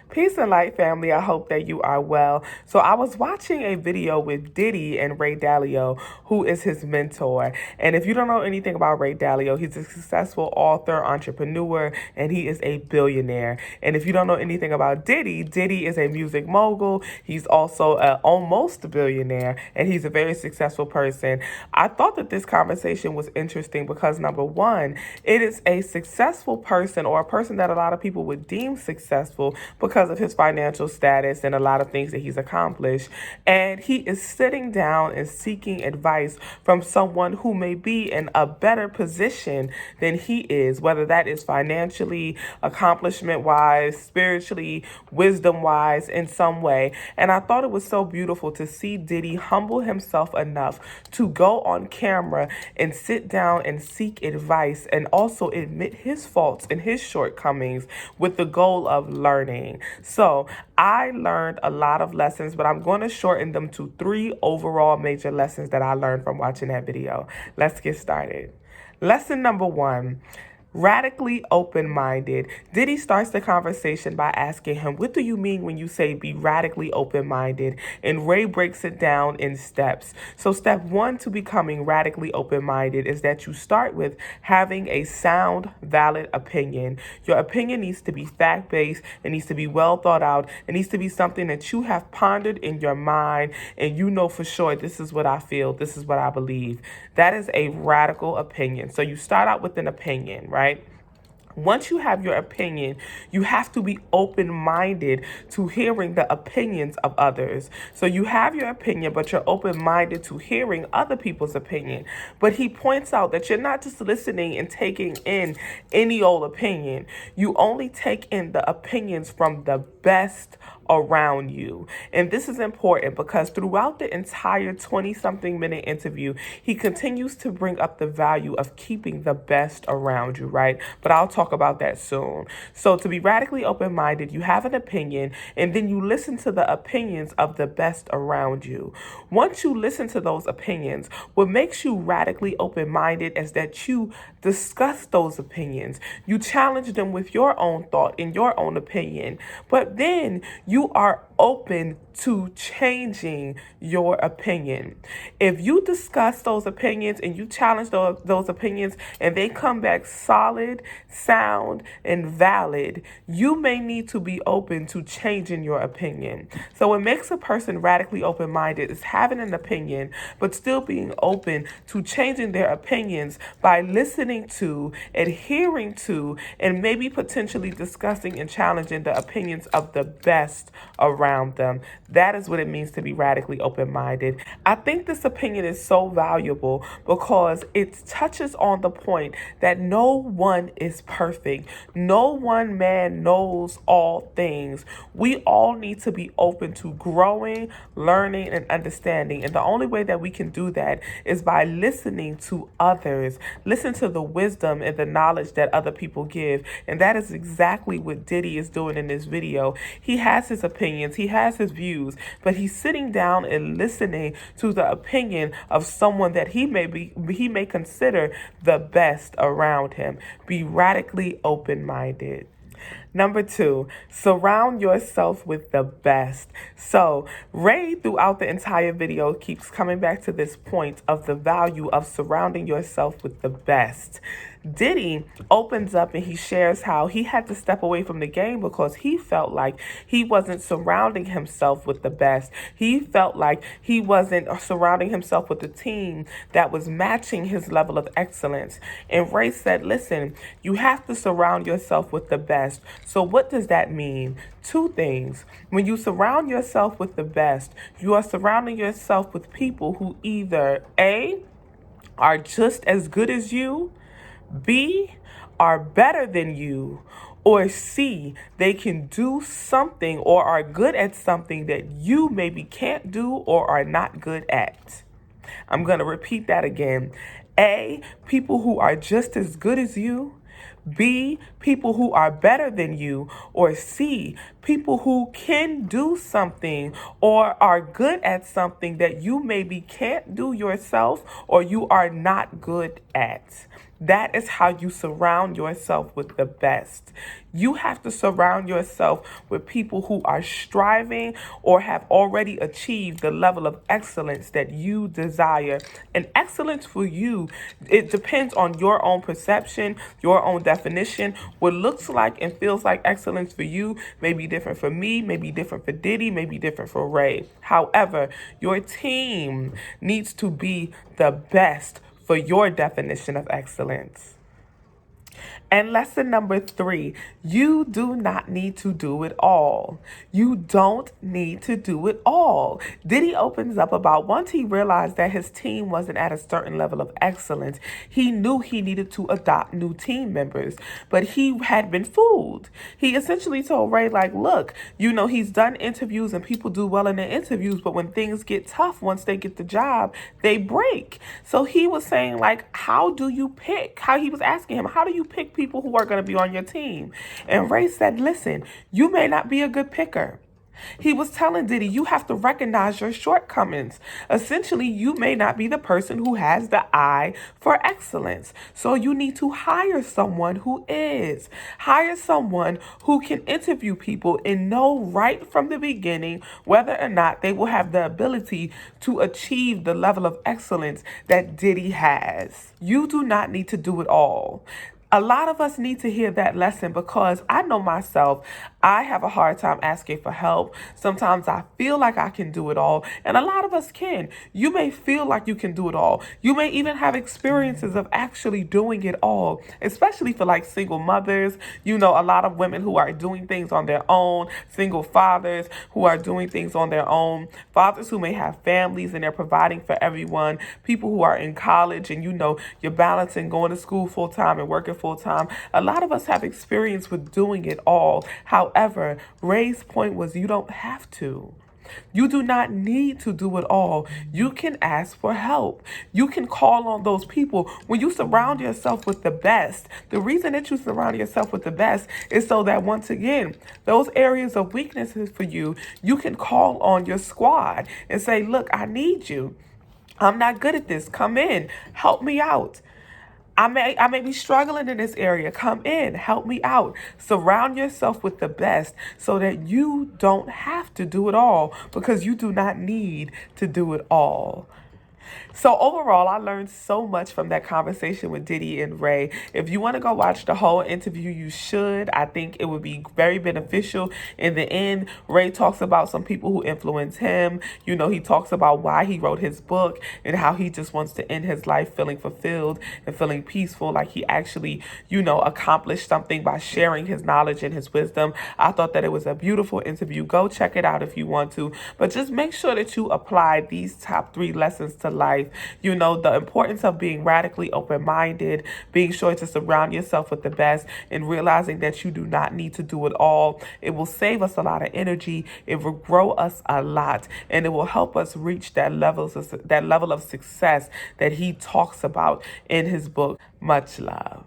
Peace and light, family. I hope that you are well. So I was watching a video with Diddy and Ray Dalio, who is his mentor. And if you don't know anything about Ray Dalio, he's a successful author, entrepreneur, and he is a billionaire. And if you don't know anything about Diddy, Diddy is a music mogul. He's also almost a billionaire, and he's a very successful person. I thought that this conversation was interesting because, number one, it is a successful person, or a person that a lot of people would deem successful because of his financial status and a lot of things that he's accomplished. And he is sitting down and seeking advice from someone who may be in a better position than he is, whether that is financially, accomplishment wise, spiritually, wisdom wise, in some way. And I thought it was so beautiful to see Diddy humble himself enough to go on camera and sit down and seek advice, and also admit his faults and his shortcomings with the goal of learning. So I learned a lot of lessons, but I'm going to shorten them to 3 overall major lessons that I learned from watching that video. Let's get started. Lesson number 1. Radically open-minded. Diddy starts the conversation by asking him, what do you mean when you say be radically open-minded? And Ray breaks it down in steps. So step 1 to becoming radically open-minded is that you start with having a sound, valid opinion. Your opinion needs to be fact-based. It needs to be well thought out. It needs to be something that you have pondered in your mind, and you know for sure, this is what I feel, this is what I believe. That is a radical opinion. So you start out with an opinion, right? Once you have your opinion, you have to be open-minded to hearing the opinions of others. So you have your opinion, but you're open-minded to hearing other people's opinion. But he points out that you're not just listening and taking in any old opinion. You only take in the opinions from the best around you. And this is important because throughout the entire 20-something minute interview, he continues to bring up the value of keeping the best around you, right? But I'll talk about that soon. So to be radically open-minded, you have an opinion, and then you listen to the opinions of the best around you. Once you listen to those opinions, what makes you radically open-minded is that you discuss those opinions. You challenge them with your own thought and your own opinion. But then you are open to changing your opinion. If you discuss those opinions and you challenge those opinions and they come back solid, sound, and valid, you may need to be open to changing your opinion. So what makes a person radically open-minded is having an opinion, but still being open to changing their opinions by listening to, adhering to, and maybe potentially discussing and challenging the opinions of the best around them. That is what it means to be radically open-minded. I think this opinion is so valuable because it touches on the point that no one is perfect. No one man knows all things. We all need to be open to growing, learning, and understanding. And the only way that we can do that is by listening to others. Listen to the wisdom and the knowledge that other people give. And that is exactly what Diddy is doing in this video. He has his opinions, he has his views, but he's sitting down and listening to the opinion of someone that he may consider the best around him. Be radically open-minded. Number 2, surround yourself with the best. So Ray, throughout the entire video, keeps coming back to this point of the value of surrounding yourself with the best. Diddy opens up and he shares how he had to step away from the game because he felt like he wasn't surrounding himself with the best. He felt like he wasn't surrounding himself with a team that was matching his level of excellence. And Ray said, listen, you have to surround yourself with the best. So what does that mean? 2 things. When you surround yourself with the best, you are surrounding yourself with people who either A, are just as good as you, B, are better than you, or C, they can do something or are good at something that you maybe can't do or are not good at. I'm going to repeat that again. A, people who are just as good as you. B, people who are better than you. Or C, people who can do something or are good at something that you maybe can't do yourself or you are not good at. That is how you surround yourself with the best. You have to surround yourself with people who are striving or have already achieved the level of excellence that you desire. And excellence for you, it depends on your own perception, your own definition. What looks like and feels like excellence for you may be different for me, may be different for Diddy, may be different for Ray. However, your team needs to be the best for your definition of excellence. And lesson number 3, you do not need to do it all. You don't need to do it all. Diddy opens up about once he realized that his team wasn't at a certain level of excellence, he knew he needed to adopt new team members, but he had been fooled. He essentially told Ray, like, look, he's done interviews and people do well in their interviews, but when things get tough, once they get the job, they break. So he was saying, like, how do you pick? He was asking him, how do you pick people who are going to be on your team? And Ray said, listen, you may not be a good picker. He was telling Diddy, you have to recognize your shortcomings. Essentially, you may not be the person who has the eye for excellence. So you need to hire someone who is. Hire someone who can interview people and know right from the beginning whether or not they will have the ability to achieve the level of excellence that Diddy has. You do not need to do it all. A lot of us need to hear that lesson because I know myself, I have a hard time asking for help. Sometimes I feel like I can do it all, and a lot of us can. You may feel like you can do it all. You may even have experiences of actually doing it all, especially for like single mothers, a lot of women who are doing things on their own, single fathers who are doing things on their own, fathers who may have families and they're providing for everyone, people who are in college and you're balancing going to school full time and working full time. A lot of us have experience with doing it all. However, Ray's point was you don't have to. You do not need to do it all. You can ask for help. You can call on those people. When you surround yourself with the best, the reason that you surround yourself with the best is so that once again, those areas of weaknesses for you, you can call on your squad and say, look, I need you. I'm not good at this. Come in. Help me out. I may be struggling in this area. Come in, help me out. Surround yourself with the best so that you don't have to do it all because you do not need to do it all. So overall, I learned so much from that conversation with Diddy and Ray. If you want to go watch the whole interview, you should. I think it would be very beneficial. In the end, Ray talks about some people who influence him. He talks about why he wrote his book and how he just wants to end his life feeling fulfilled and feeling peaceful, like he actually, accomplished something by sharing his knowledge and his wisdom. I thought that it was a beautiful interview. Go check it out if you want to. But just make sure that you apply these top 3 lessons to life. The importance of being radically open-minded, being sure to surround yourself with the best, and realizing that you do not need to do it all. It will save us a lot of energy. It will grow us a lot, and it will help us reach that level of success that he talks about in his book. Much love.